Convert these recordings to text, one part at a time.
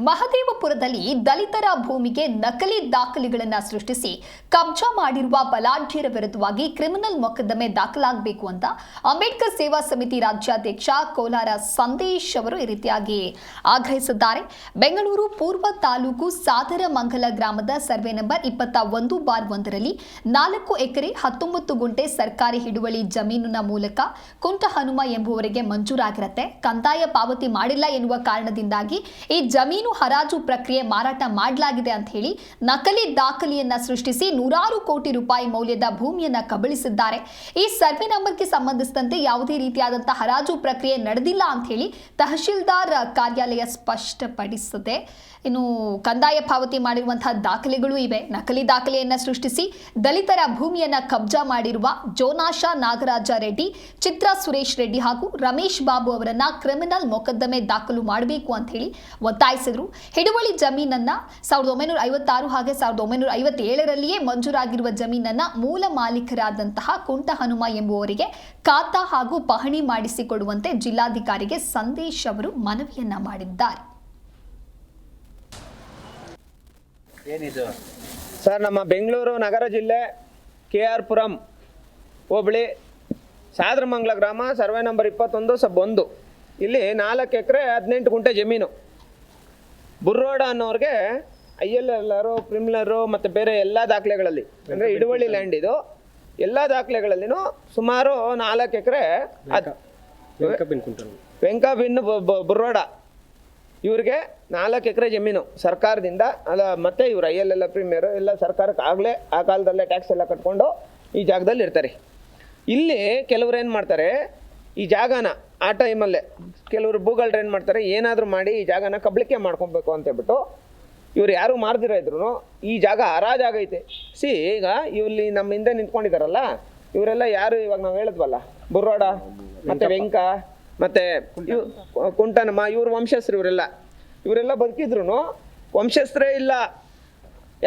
ಮಹದೇವಪುರದಲ್ಲಿ ದಲಿತರ ಭೂಮಿಗೆ ನಕಲಿ ದಾಖಲೆಗಳನ್ನು ಸೃಷ್ಟಿಸಿ ಕಬ್ಜಾ ಮಾಡಿರುವ ಬಲಾಢ್ಯರ ವಿರುದ್ಧವಾಗಿ ಕ್ರಿಮಿನಲ್ ಮೊಕದ್ದಮೆ ದಾಖಲಾಗಬೇಕು ಅಂತ ಅಂಬೇಡ್ಕರ್ ಸೇವಾ ಸಮಿತಿ ರಾಜ್ಯಾಧ್ಯಕ್ಷ ಕೋಲಾರ ಸಂದೇಶ್ ಅವರು ಈ ರೀತಿಯಾಗಿ ಆಗ್ರಹಿಸಿದ್ದಾರೆ. ಬೆಂಗಳೂರು ಪೂರ್ವ ತಾಲೂಕು ಸಾದರಮಂಗಲ ಗ್ರಾಮದ ಸರ್ವೆ ನಂಬರ್ 21/1ರಲ್ಲಿ 4 ಎಕರೆ 19 ಗುಂಟೆ ಸರ್ಕಾರಿ ಹಿಡುವಳಿ ಜಮೀನಿನ ಮೂಲಕ ಕುಂಟ ಹನುಮ ಎಂಬುವರಿಗೆ ಮಂಜೂರಾಗಿರುತ್ತೆ. ಕಂದಾಯ ಪಾವತಿ ಮಾಡಿಲ್ಲ ಎನ್ನುವ ಕಾರಣದಿಂದಾಗಿ ಈ ಜಮೀನು ಹರಾಜು ಪ್ರಕ್ರಿಯೆ ಮಾರಾಟ ಮಾಡಲಾಗಿದೆ ಅಂತ ಹೇಳಿ ನಕಲಿ ದಾಖಲೆಯನ್ನ ಸೃಷ್ಟಿಸಿ ನೂರಾರು ಕೋಟಿ ರೂಪಾಯಿ ಮೌಲ್ಯದ ಭೂಮಿಯನ್ನ ಕಬಳಿಸಿದ್ದಾರೆ. ಈ ಸರ್ವೆ ನಂಬರ್ಗೆ ಸಂಬಂಧಿಸಿದಂತೆ ಯಾವುದೇ ರೀತಿಯಾದಂತಹ ಹರಾಜು ಪ್ರಕ್ರಿಯೆ ನಡೆದಿಲ್ಲ ಅಂತ ಹೇಳಿ ತಹಶೀಲ್ದಾರ್ ಕಾರ್ಯಾಲಯ ಸ್ಪಷ್ಟಪಡಿಸಿದೆ. ಇನ್ನು ಕಂದಾಯ ಪಾವತಿ ಮಾಡಿರುವಂತಹ ದಾಖಲೆಗಳು ಇವೆ. ನಕಲಿ ದಾಖಲೆಯನ್ನ ಸೃಷ್ಟಿಸಿ ದಲಿತರ ಭೂಮಿಯನ್ನ ಕಬ್ಜಾ ಮಾಡಿರುವ ಜೋನಾಶಾ ನಾಗರಾಜ ರೆಡ್ಡಿ, ಚಿತ್ರಾ ಸುರೇಶ್ ರೆಡ್ಡಿ ಹಾಗೂ ರಮೇಶ್ ಬಾಬು ಅವರನ್ನ ಕ್ರಿಮಿನಲ್ ಮೊಕದ್ದಮೆ ದಾಖಲು ಮಾಡಬೇಕು ಅಂತ ಹೇಳಿ ಒತ್ತಾಯಿಸಿದ್ರು. ಹಿಡುವಳಿ ಜಮೀನನ್ನ 1956 ಹಾಗೆ 1957ರಲ್ಲಿಯೇ ಮಂಜೂರಾಗಿರುವ ಜಮೀನನ್ನ ಮೂಲ ಮಾಲೀಕರಾದಂತಹ ಕುಂಟ ಹನುಮ ಎಂಬುವರಿಗೆ ಖಾತಾ ಹಾಗೂ ಪಹಣಿ ಮಾಡಿಸಿಕೊಡುವಂತೆ ಜಿಲ್ಲಾಧಿಕಾರಿಗೆ ಸಂದೇಶ್ ಅವರು ಮನವಿಯನ್ನ ಮಾಡಿದ್ದಾರೆ. ಸರ್, ನಮ್ಮ ಬೆಂಗಳೂರು ನಗರ ಜಿಲ್ಲೆ KR ಪುರಂ ಹೋಬಳಿ ಸಾದರಮಂಗಲ ಗ್ರಾಮ ಸರ್ವೆ ನಂಬರ್ 21/1 ಇಲ್ಲಿ 4 ಎಕರೆ 18 ಗುಂಟೆ ಜಮೀನು ಬುರ್ರೋಡ ಅನ್ನೋರಿಗೆ ILLರು, ಪ್ರಿಮಿನರು ಮತ್ತು ಬೇರೆ ಎಲ್ಲ ದಾಖಲೆಗಳಲ್ಲಿ ಅಂದರೆ ಹಿಡುವಳಿ ಲ್ಯಾಂಡ್ ಇದು ಎಲ್ಲ ದಾಖಲೆಗಳಲ್ಲಿನೂ ಸುಮಾರು 4 ಎಕರೆ ವೆಂಕಬಿನ್ ಬುರ್ರೋಡ ಇವ್ರಿಗೆ 4 ಎಕರೆ ಜಮೀನು ಸರ್ಕಾರದಿಂದ ಅಲ್ಲ, ಮತ್ತು ಇವರು ILL ಪ್ರೀಮಿಯರು ಎಲ್ಲ ಸರ್ಕಾರಕ್ಕೆ ಆಗಲೇ ಆ ಕಾಲದಲ್ಲೇ ಟ್ಯಾಕ್ಸ್ ಎಲ್ಲ ಕಟ್ಕೊಂಡು ಈ ಜಾಗದಲ್ಲಿ ಇರ್ತಾರೆ. ಇಲ್ಲಿ ಕೆಲವ್ರು ಏನು ಮಾಡ್ತಾರೆ, ಈ ಜಾಗನ ಆ ಟೈಮಲ್ಲೇ ಕೆಲವರು ಭೂಗಳರು ಏನು ಮಾಡ್ತಾರೆ, ಏನಾದರೂ ಮಾಡಿ ಈ ಜಾಗನ ಕಬಳಿಕೆ ಮಾಡ್ಕೊಬೇಕು ಅಂತೇಳ್ಬಿಟ್ಟು ಇವ್ರು ಯಾರು ಮಾರ್ದಿರೋ ಇದ್ರು ಈ ಜಾಗ ಹರಾಜಾಗೈತೆ. ಈಗ ಇಲ್ಲಿ ನಮ್ಮ ಹಿಂದೆ ನಿಂತ್ಕೊಂಡಿದ್ದಾರಲ್ಲ ಇವರೆಲ್ಲ ಯಾರು, ಇವಾಗ ನಾವು ಹೇಳಿದ್ವಲ್ಲ ಬುರ್ರೋಡ ಮತ್ತು ವೆಂಕ ಮತ್ತು ಕುಂಟನಮ್ಮ, ಇವ್ರ ವಂಶಸ್ಥರು ಇವರೆಲ್ಲ ಬದುಕಿದ್ರು ವಂಶಸ್ಥರೇ ಇಲ್ಲ.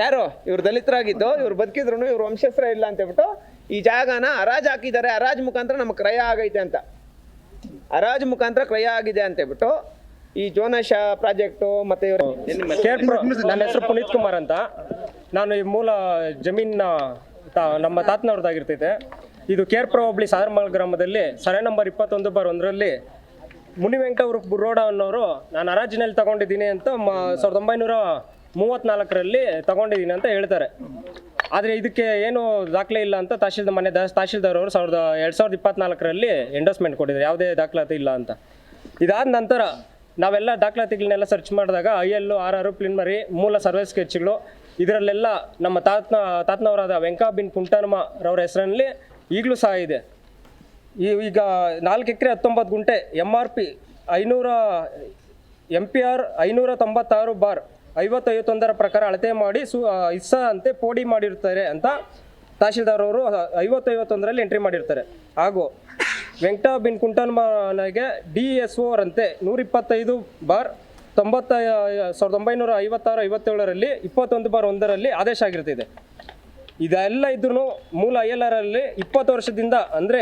ಯಾರು ಇವ್ರು ದಲಿತರಾಗಿದ್ದು ಇವ್ರು ಬದುಕಿದ್ರು ಇವ್ರು ವಂಶಸ್ಥರೇ ಇಲ್ಲ ಅಂತೇಳ್ಬಿಟ್ಟು ಈ ಜಾಗನ ಹರಾಜು ಹಾಕಿದ್ದಾರೆ. ಹರಾಜು ಮುಖಾಂತರ ನಮಗೆ ಕ್ರಯ ಆಗೈತೆ ಅಂತ, ಹರಾಜು ಮುಖಾಂತರ ಕ್ರಯ ಆಗಿದೆ ಅಂತೇಳ್ಬಿಟ್ಟು ಈ ಜೋನಾಶಾ ಪ್ರಾಜೆಕ್ಟು ಮತ್ತು ಇವರು ನನ್ನ ಹೆಸರು ಪುನೀತ್ ಕುಮಾರ್ ಅಂತ. ನಾನು ಈ ಮೂಲ ಜಮೀನಿನ ನಮ್ಮ ತಾತನವ್ರದ್ದಾಗಿರ್ತೈತೆ. ಇದು KR ಹೋಬಳಿ ಸಾದರಮಂಗಲ ಗ್ರಾಮದಲ್ಲಿ ಸರ್ವೆ ನಂಬರ್ 21/1ರಲ್ಲಿ ಮುನಿವೆಂಕಟ ಉರ್ಫ್ ಬುರ್ರೋಡ ಅನ್ನೋರು ನಾನು ಹರಾಜಿನಲ್ಲಿ ತಗೊಂಡಿದ್ದೀನಿ ಅಂತ 1934ರಲ್ಲಿ ತಗೊಂಡಿದ್ದೀನಿ ಅಂತ ಹೇಳ್ತಾರೆ. ಆದರೆ ಇದಕ್ಕೆ ಏನು ದಾಖಲೆ ಇಲ್ಲ ಅಂತ ತಹಶೀಲ್ದಾರ್ ಅವರು 2024ರಲ್ಲಿ ಎಂಡೋಸ್ಮೆಂಟ್ ಕೊಟ್ಟಿದ್ದಾರೆ, ಯಾವುದೇ ದಾಖಲಾತಿ ಇಲ್ಲ ಅಂತ. ಇದಾದ ನಂತರ ನಾವೆಲ್ಲ ದಾಖಲಾತಿಗಳನ್ನೆಲ್ಲ ಸರ್ಚ್ ಮಾಡಿದಾಗ IL, RR, ಪ್ಲಿನ್ಮರಿ, ಮೂಲ ಸರ್ವೆ ಸ್ಕೆಚ್ಗಳು ಇದರಲ್ಲೆಲ್ಲ ನಮ್ಮ ತಾತನವರಾದ ವೆಂಕಬಿನ್ ಕುಂಟನಮ್ಮರವರ ಹೆಸರಲ್ಲಿ ಈಗಲೂ ಸಹ ಇದೆ. ಈಗ 4 ಎಕರೆ 19 ಗುಂಟೆ MRP 500 MPR 596/5051 ಪ್ರಕಾರ ಅಳತೆ ಮಾಡಿ ಇಸ್ಸಾ ಅಂತೆ ಪೋಡಿ ಮಾಡಿರ್ತಾರೆ ಅಂತ ತಹಶೀಲ್ದಾರ್ ಅವರು 5051ರಲ್ಲಿ ಎಂಟ್ರಿ ಮಾಡಿರ್ತಾರೆ. ಹಾಗೂ ವೆಂಕಟಬಿನ್ ಕುಂಟನಮ್ಮನಿಗೆ DSO ಅವರಂತೆ 125/1956-57ರಲ್ಲಿ 21/1ರಲ್ಲಿ ಆದೇಶ ಆಗಿರ್ತಿದೆ. ಇದೆಲ್ಲ ಇದ್ರೂ ಮೂಲ ILRಲ್ಲಿ 20 ವರ್ಷದಿಂದ ಅಂದರೆ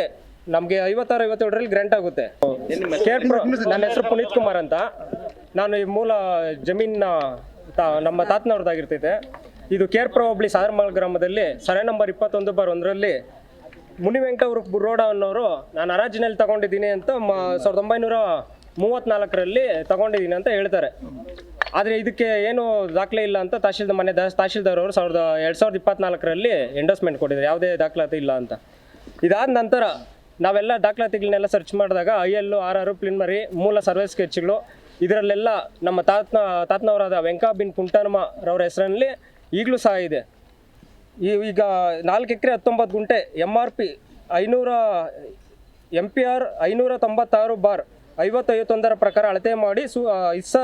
ನಮಗೆ 56-57ರಲ್ಲಿ ಗ್ರಾಂಟ್ ಆಗುತ್ತೆ. ನನ್ನ ಹೆಸರು ಪುನೀತ್ ಕುಮಾರ್ ಅಂತ. ನಾನು ಈ ಮೂಲ ಜಮೀನಿನ ನಮ್ಮ ತಾತನವ್ರದ್ದಾಗಿರ್ತೈತೆ. ಇದು KR ಹೋಬಳಿ ಸಾದರಮಂಗಲ ಗ್ರಾಮದಲ್ಲಿ ಸರ್ವೆ ನಂಬರ್ 21/1ರಲ್ಲಿ ಮುನಿವೆಂಕಟ ಉರ್ಫ್ ಬುರ್ರೋಡ ಅನ್ನೋರು ನಾನು ಹರಾಜಿನಲ್ಲಿ ತಗೊಂಡಿದ್ದೀನಿ ಅಂತ 1934ರಲ್ಲಿ ತಗೊಂಡಿದ್ದೀನಿ ಅಂತ ಹೇಳ್ತಾರೆ. ಆದರೆ ಇದಕ್ಕೆ ಏನು ದಾಖಲೆ ಇಲ್ಲ ಅಂತ ತಹಶೀಲ್ದಾರ್ ಅವರು 2024ರಲ್ಲಿ ಎಂಡೋಸ್ಮೆಂಟ್ ಕೊಟ್ಟಿದ್ದಾರೆ, ಯಾವುದೇ ದಾಖಲಾತಿ ಇಲ್ಲ ಅಂತ. ಇದಾದ ನಂತರ ನಾವೆಲ್ಲ ದಾಖಲಾತಿಗಳನ್ನೆಲ್ಲ ಸರ್ಚ್ ಮಾಡಿದಾಗ IL, RR, ಪ್ಲಿನ್ಮರಿ, ಮೂಲ ಸರ್ವೆ ಸ್ಕೆಚ್ಗಳು ಇದರಲ್ಲೆಲ್ಲ ನಮ್ಮ ತಾತನವರಾದ ವೆಂಕಬಿನ್ ಕುಂಟನಮ್ಮರವರ ಹೆಸರಲ್ಲಿ ಈಗಲೂ ಸಹ ಇದೆ. ಈಗ 4 ಎಕರೆ 19 ಗುಂಟೆ MRP 500 MPR 596/5051 ಪ್ರಕಾರ ಅಳತೆ ಮಾಡಿ ಇಸ್ಸಾ